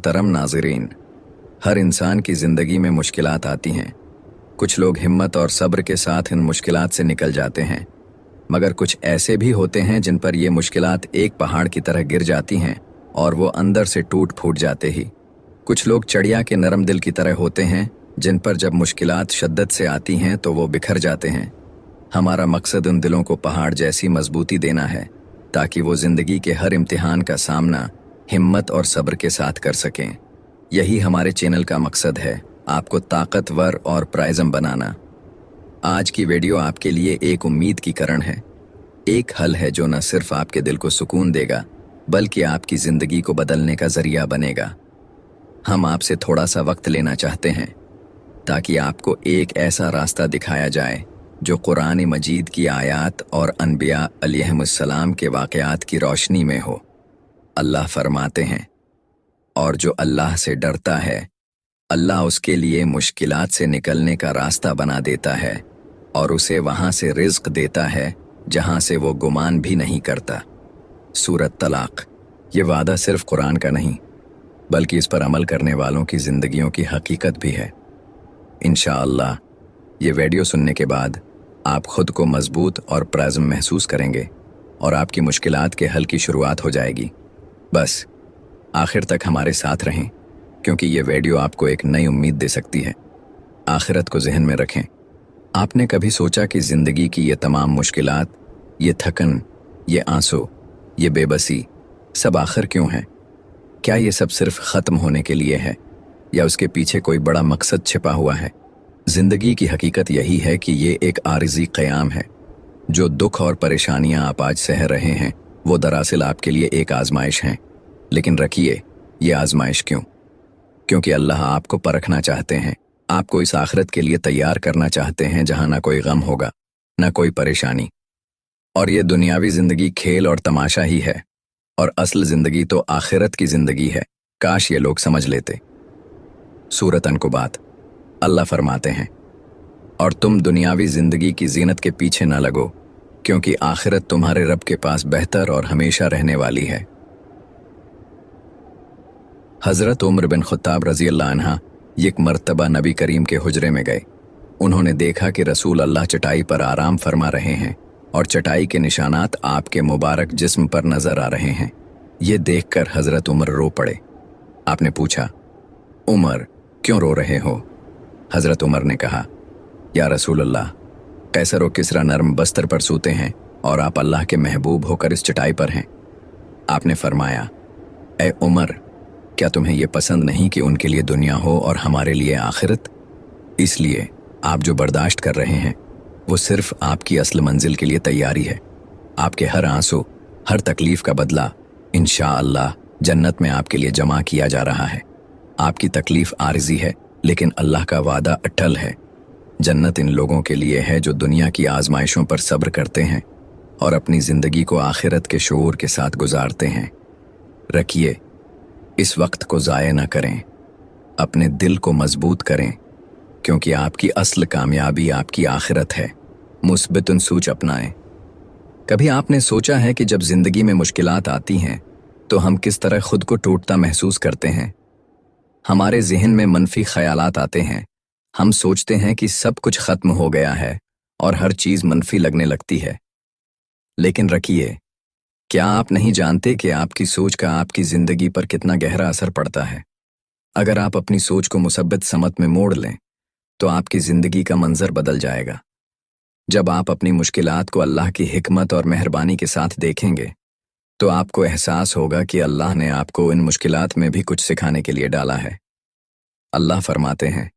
मोहतरम नाज़रीन, हर इंसान की ज़िंदगी में मुश्किलात आती हैं। कुछ लोग हिम्मत और सब्र के साथ इन मुश्किलात से निकल जाते हैं, मगर कुछ ऐसे भी होते हैं जिन पर ये मुश्किलात एक पहाड़ की तरह गिर जाती हैं और वो अंदर से टूट फूट जाते ही। कुछ लोग चिड़िया के नरम दिल की तरह होते हैं, जिन पर जब मुश्किलात शिद्दत से आती हैं तो वो बिखर जाते हैं। हमारा मकसद उन दिलों को पहाड़ जैसी मजबूती देना है, ताकि वो ज़िंदगी के हर इम्तिहान का सामना हिम्मत और सब्र के साथ कर सकें। यही हमारे चैनल का मकसद है, आपको ताकतवर और प्राइज़म बनाना। आज की वीडियो आपके लिए एक उम्मीद की किरण है, एक हल है जो न सिर्फ आपके दिल को सुकून देगा, बल्कि आपकी ज़िंदगी को बदलने का ज़रिया बनेगा। हम आपसे थोड़ा सा वक्त लेना चाहते हैं, ताकि आपको एक ऐसा रास्ता दिखाया जाए जो कुरान मजीद की आयात और अनबिया अलैहिमुस्सलाम के वाक़यात की रोशनी में हो। अल्लाह फरमाते हैं, और जो अल्लाह से डरता है, अल्लाह उसके लिए मुश्किलात से निकलने का रास्ता बना देता है और उसे वहाँ से रिज़्क देता है जहाँ से वो गुमान भी नहीं करता। सूरत तलाक। ये वादा सिर्फ कुरान का नहीं, बल्कि इस पर अमल करने वालों की ज़िंदगियों की हकीकत भी है। इंशाअल्लाह ये वीडियो सुनने के बाद आप खुद को मजबूत और प्राइज़म महसूस करेंगे और आपकी मुश्किलात के हल की शुरुआत हो जाएगी। बस आखिर तक हमारे साथ रहें, क्योंकि ये वीडियो आपको एक नई उम्मीद दे सकती है। आखिरत को जहन में रखें। आपने कभी सोचा कि ज़िंदगी की ये तमाम मुश्किलात, ये थकन, ये आंसू, ये बेबसी, सब आखिर क्यों है? क्या ये सब सिर्फ ख़त्म होने के लिए है, या उसके पीछे कोई बड़ा मकसद छिपा हुआ है? ज़िंदगी की हकीकत यही है कि ये एक आरिज़ी क़याम है। जो दुख और परेशानियां आप आज सह रहे हैं, वो दरअसल आपके लिए एक आजमाइश हैं। लेकिन रखिए, ये आजमाइश क्यों? क्योंकि अल्लाह आपको परखना चाहते हैं, आपको इस आखिरत के लिए तैयार करना चाहते हैं जहां ना कोई गम होगा, ना कोई परेशानी। और ये दुनियावी ज़िंदगी खेल और तमाशा ही है, और असल ज़िंदगी तो आखिरत की ज़िंदगी है। काश ये लोग समझ लेते। सूरत अनकुबात। अल्लाह फरमाते हैं, और तुम दुनियावी ज़िंदगी की ज़ीनत के पीछे ना लगो, क्योंकि आखिरत तुम्हारे रब के पास बेहतर और हमेशा रहने वाली है। हज़रत उमर बिन ख़ुत्ताब रज़ी अल्लाह अन्हा एक मर्तबा नबी करीम के हुजरे में गए। उन्होंने देखा कि रसूल अल्लाह चटाई पर आराम फरमा रहे हैं और चटाई के निशानात आपके मुबारक जिस्म पर नज़र आ रहे हैं। ये देखकर हज़रत उमर रो पड़े। आपने पूछा, उमर क्यों रो रहे हो? हज़रत उमर ने कहा, या रसूल अल्लाह, कैसर व किसरा नर्म बस्तर पर सूते हैं और आप अल्लाह के महबूब होकर इस चटाई पर हैं। आपने फरमाया, ए उमर, क्या तुम्हें यह पसंद नहीं कि उनके लिए दुनिया हो और हमारे लिए आखिरत? इसलिए आप जो बर्दाश्त कर रहे हैं, वो सिर्फ आपकी असल मंजिल के लिए तैयारी है। आपके हर आंसू, हर तकलीफ का बदला इंशाअल्लाह जन्नत में आपके लिए जमा किया जा रहा है। आपकी तकलीफ आरिज़ी है, लेकिन अल्लाह का वादा अटल है। जन्नत इन लोगों के लिए है जो दुनिया की आजमाइशों पर सब्र करते हैं और अपनी ज़िंदगी को आखिरत के शऊर के साथ गुजारते हैं। रखिए, इस वक्त को ज़ाया न करें, अपने दिल को मजबूत करें, क्योंकि आपकी असल कामयाबी आपकी आखिरत है। मुस्बितुन सोच अपनाएं। कभी आपने सोचा है कि जब ज़िंदगी में मुश्किलात आती हैं तो हम किस तरह खुद को टूटता महसूस करते हैं? हमारे जहन में मनफी ख्यालात आते हैं। हम सोचते हैं कि सब कुछ ख़त्म हो गया है और हर चीज़ मनफी लगने लगती है। लेकिन रखिए, क्या आप नहीं जानते कि आपकी सोच का आपकी ज़िंदगी पर कितना गहरा असर पड़ता है? अगर आप अपनी सोच को मुसब्बित समत में मोड़ लें, तो आपकी ज़िंदगी का मंजर बदल जाएगा। जब आप अपनी मुश्किलात को अल्लाह की हिकमत और मेहरबानी के साथ देखेंगे, तो आपको एहसास होगा कि अल्लाह ने आपको इन मुश्किलात में भी कुछ सिखाने के लिए डाला है। अल्लाह फरमाते हैं,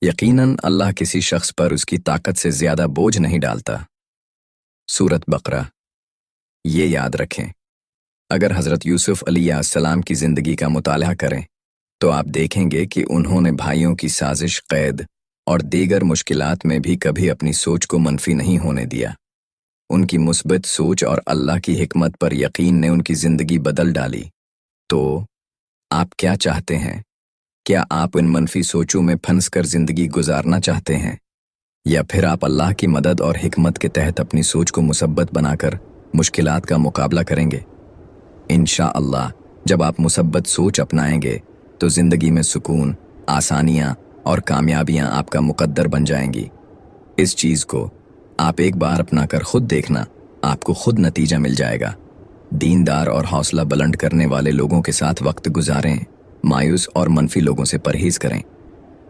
यकीनन अल्लाह किसी शख्स पर उसकी ताकत से ज़्यादा बोझ नहीं डालता। सूरत बकरा। ये याद रखें, अगर हज़रत यूसुफ अलैहिस्सलाम की ज़िंदगी का मुताला करें, तो आप देखेंगे कि उन्होंने भाइयों की साजिश, कैद और दीगर मुश्किलात में भी कभी अपनी सोच को मनफी नहीं होने दिया। उनकी मुस्बित सोच और अल्लाह की हिकमत पर यकीन ने उनकी ज़िंदगी बदल डाली। तो आप क्या चाहते हैं? क्या आप इन मनफी सोचों में फंस कर ज़िंदगी गुजारना चाहते हैं, या फिर आप अल्लाह की मदद और हिकमत के तहत अपनी सोच को मुसब्बत बनाकर मुश्किलात का मुकाबला करेंगे? इंशाअल्लाह जब आप मुसब्बत सोच अपनाएंगे तो जिंदगी में सुकून, आसानियां और कामयाबियां आपका मुकद्दर बन जाएंगी। इस चीज को आप एक बार अपना कर खुद देखना, आपको खुद नतीजा मिल जाएगा। दीनदार और हौसला बुलंद करने वाले लोगों के साथ वक्त गुजारें, मायूस और मनफी लोगों से परहेज करें।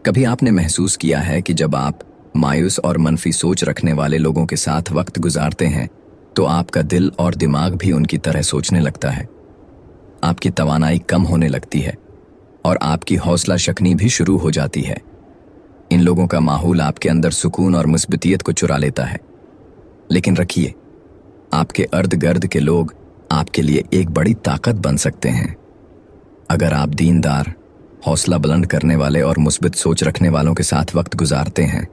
कभी आपने महसूस किया है कि जब आप मायूस और मनफी सोच रखने वाले लोगों के साथ वक्त गुजारते हैं तो आपका दिल और दिमाग भी उनकी तरह सोचने लगता है। आपकी तवानाई कम होने लगती है और आपकी हौसला शक्नी भी शुरू हो जाती है। इन लोगों का माहौल आपके अंदर सुकून और मुस्बतियत को चुरा लेता है। लेकिन रखिए, आपके अर्द गर्द के लोग आपके लिए एक बड़ी ताकत बन सकते हैं। अगर आप दीनदार, हौसला बुलंद करने वाले और मुस्बित सोच रखने वालों के साथ वक्त गुजारते हैं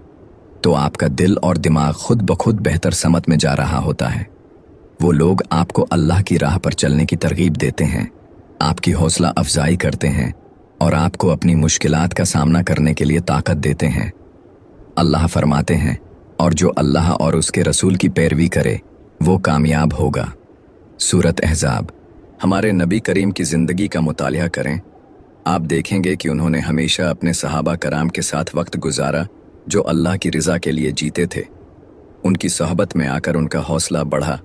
तो आपका दिल और दिमाग खुद ब खुद बेहतर समत में जा रहा होता है। वो लोग आपको अल्लाह की राह पर चलने की तरगीब देते हैं, आपकी हौसला अफजाई करते हैं और आपको अपनी मुश्किलात का सामना करने के लिए ताकत देते हैं। अल्लाह फरमाते हैं, और जो अल्लाह और उसके रसूल की पैरवी करे वो कामयाब होगा। सूरत अहज़ाब। हमारे नबी करीम की ज़िंदगी का मुतालिया करें, आप देखेंगे कि उन्होंने हमेशा अपने सहाबा कराम के साथ वक्त गुजारा जो अल्लाह की रज़ा के लिए जीते थे। उनकी सोहबत में आकर उनका हौसला बढ़ा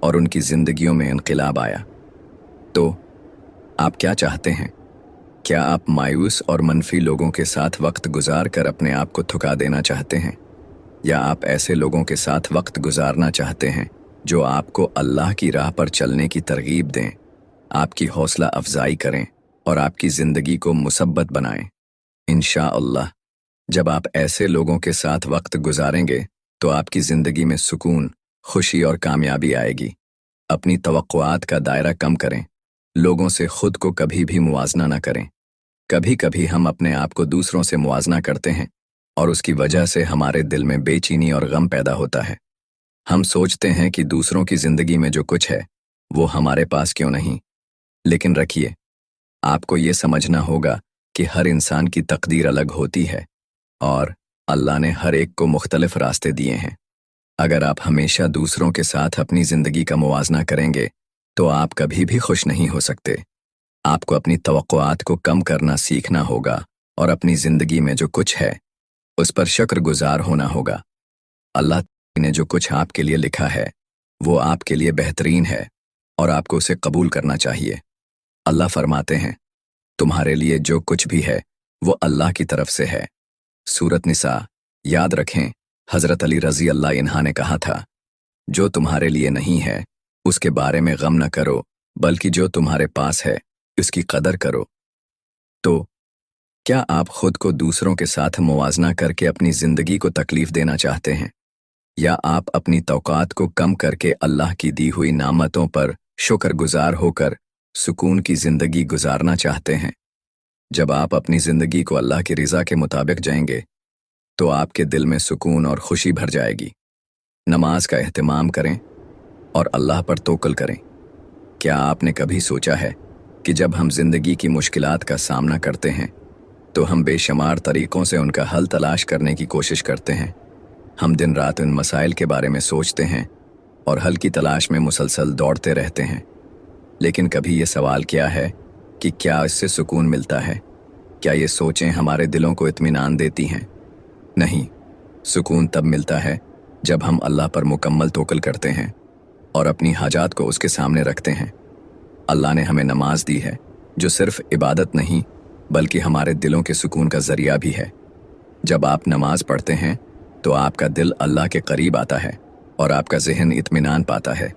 और उनकी ज़िंदगियों में इनक़िलाब आया। तो आप क्या चाहते हैं? क्या आप मायूस और मनफी लोगों के साथ वक्त गुजार कर अपने आप को थका देना चाहते हैं, या आप ऐसे लोगों के साथ वक्त गुजारना चाहते हैं जो आपको अल्लाह की राह पर चलने की तरगीब दें, आपकी हौसला अफजाई करें और आपकी ज़िंदगी को मुसब्बत बनाएं? इंशाअल्लाह जब आप ऐसे लोगों के साथ वक्त गुजारेंगे तो आपकी ज़िंदगी में सुकून, खुशी और कामयाबी आएगी। अपनी तवक्कुआत का दायरा कम करें, लोगों से खुद को कभी भी मुवाजना न करें। कभी कभी हम अपने आप को दूसरों से मुवाजना करते हैं और उसकी वजह से हमारे दिल में बेचैनी और गम पैदा होता है। हम सोचते हैं कि दूसरों की ज़िंदगी में जो कुछ है वो हमारे पास क्यों नहीं। लेकिन रखिए, आपको ये समझना होगा कि हर इंसान की तकदीर अलग होती है और अल्लाह ने हर एक को मुख्तलिफ रास्ते दिए हैं। अगर आप हमेशा दूसरों के साथ अपनी ज़िंदगी का मुवाजना करेंगे तो आप कभी भी खुश नहीं हो सकते। आपको अपनी तवक्कुआत को कम करना सीखना होगा और अपनी ज़िंदगी में जो कुछ है उस पर शुक्रगुजार होना होगा। अल्लाह ने जो कुछ आपके लिए लिखा है वो आपके लिए बेहतरीन है और आपको उसे कबूल करना चाहिए। अल्लाह फरमाते हैं, तुम्हारे लिए जो कुछ भी है वो अल्लाह की तरफ से है। सूरत निसा। याद रखें, हज़रत अली रज़ी अल्लाह इन्हा ने कहा था, जो तुम्हारे लिए नहीं है उसके बारे में गम न करो, बल्कि जो तुम्हारे पास है उसकी कदर करो। तो क्या आप खुद को दूसरों के साथ मुवाजना करके अपनी ज़िंदगी को तकलीफ देना चाहते हैं, या आप अपनी तौक़ात को कम करके अल्लाह की दी हुई नामतों पर शुक्रगुजार होकर सुकून की ज़िंदगी गुजारना चाहते हैं? जब आप अपनी ज़िंदगी को अल्लाह की रज़ा के मुताबिक जाएंगे तो आपके दिल में सुकून और खुशी भर जाएगी। नमाज का एहतमाम करें और अल्लाह पर तवक्कुल करें। क्या आपने कभी सोचा है कि जब हम ज़िंदगी की मुश्किलात का सामना करते हैं तो हम बेशुमार तरीक़ों से उनका हल तलाश करने की कोशिश करते हैं। हम दिन रात उन मसाइल के बारे में सोचते हैं और हल की तलाश में मुसलसल दौड़ते रहते हैं। लेकिन कभी ये सवाल किया है कि क्या इससे सुकून मिलता है? क्या ये सोचें हमारे दिलों को इत्मीनान देती हैं? नहीं, सुकून तब मिलता है जब हम अल्लाह पर मुकम्मल तवक्कुल करते हैं और अपनी हाजात को उसके सामने रखते हैं। अल्लाह ने हमें नमाज दी है जो सिर्फ इबादत नहीं बल्कि हमारे दिलों के सुकून का ज़रिया भी है। जब आप नमाज पढ़ते हैं तो आपका दिल अल्लाह के करीब आता है और आपका ज़हन इत्मीनान पाता है।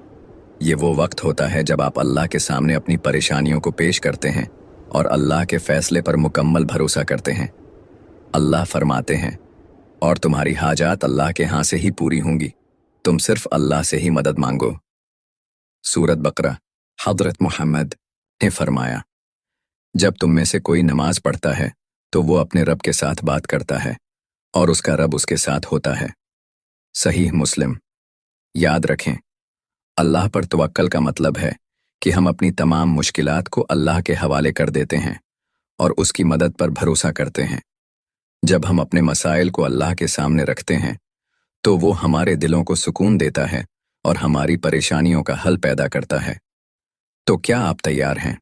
ये वो वक्त होता है जब आप अल्लाह के सामने अपनी परेशानियों को पेश करते हैं और अल्लाह के फ़ैसले पर मुकम्मल भरोसा करते हैं। अल्लाह फरमाते हैं, और तुम्हारी हाजात अल्लाह के यहाँ से ही पूरी होंगी, तुम सिर्फ अल्लाह से ही मदद मांगो। सूरत बकरा। हज़रत मोहम्मद ने फरमाया, जब तुम में से कोई नमाज पढ़ता है तो वो अपने रब के साथ बात करता है और उसका रब उसके साथ होता है। सहीह मुस्लिम। याद रखें, अल्लाह पर तवक्कल का मतलब है कि हम अपनी तमाम मुश्किलात को अल्लाह के हवाले कर देते हैं और उसकी मदद पर भरोसा करते हैं। जब हम अपने मसाइल को अल्लाह के सामने रखते हैं तो वो हमारे दिलों को सुकून देता है और हमारी परेशानियों का हल पैदा करता है। तो क्या आप तैयार हैं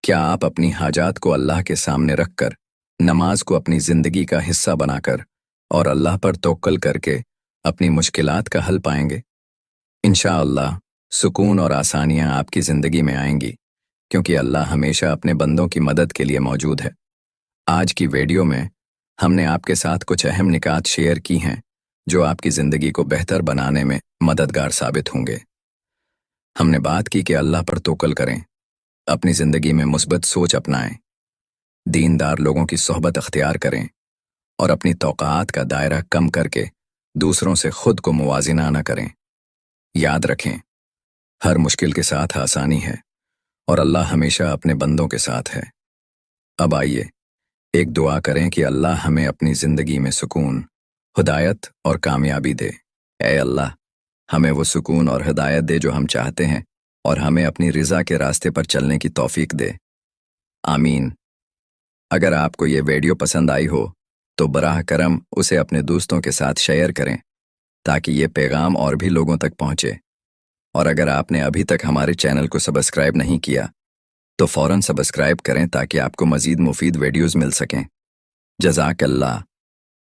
क्या आप अपनी हाजात को अल्लाह के सामने रखकर, नमाज को अपनी जिंदगी का हिस्सा बनाकर और अल्लाह पर तवक्कल करके अपनी मुश्किलात का हल पाएंगे? इंशाअल्लाह सुकून और आसानियां आपकी जिंदगी में आएंगी, क्योंकि अल्लाह हमेशा अपने बंदों की मदद के लिए मौजूद है। आज की वीडियो में हमने आपके साथ कुछ अहम निकात शेयर की हैं जो आपकी जिंदगी को बेहतर बनाने में मददगार साबित होंगे। हमने बात की कि अल्लाह पर तवक्कल करें, अपनी जिंदगी में मुस्बत सोच अपनाएं, दीनदार लोगों की सोहबत अख्तियार करें और अपनी तौक़ात का दायरा कम करके दूसरों से खुद को मुवाजिना न करें। याद रखें, हर मुश्किल के साथ आसानी है और अल्लाह हमेशा अपने बंदों के साथ है। अब आइए एक दुआ करें कि अल्लाह हमें अपनी जिंदगी में सुकून, हिदायत और कामयाबी दे। ऐ अल्लाह, हमें वो सुकून और हिदायत दे जो हम चाहते हैं और हमें अपनी रिज़ा के रास्ते पर चलने की तौफीक दे। आमीन। अगर आपको ये वीडियो पसंद आई हो तो बराह करम उसे अपने दोस्तों के साथ शेयर करें ताकि ये पैगाम और भी लोगों तक पहुंचे। और अगर आपने अभी तक हमारे चैनल को सब्सक्राइब नहीं किया तो फ़ौरन सब्सक्राइब करें ताकि आपको मज़ीद मुफीद वीडियोज़ मिल सकें। जज़ाकल्लाह।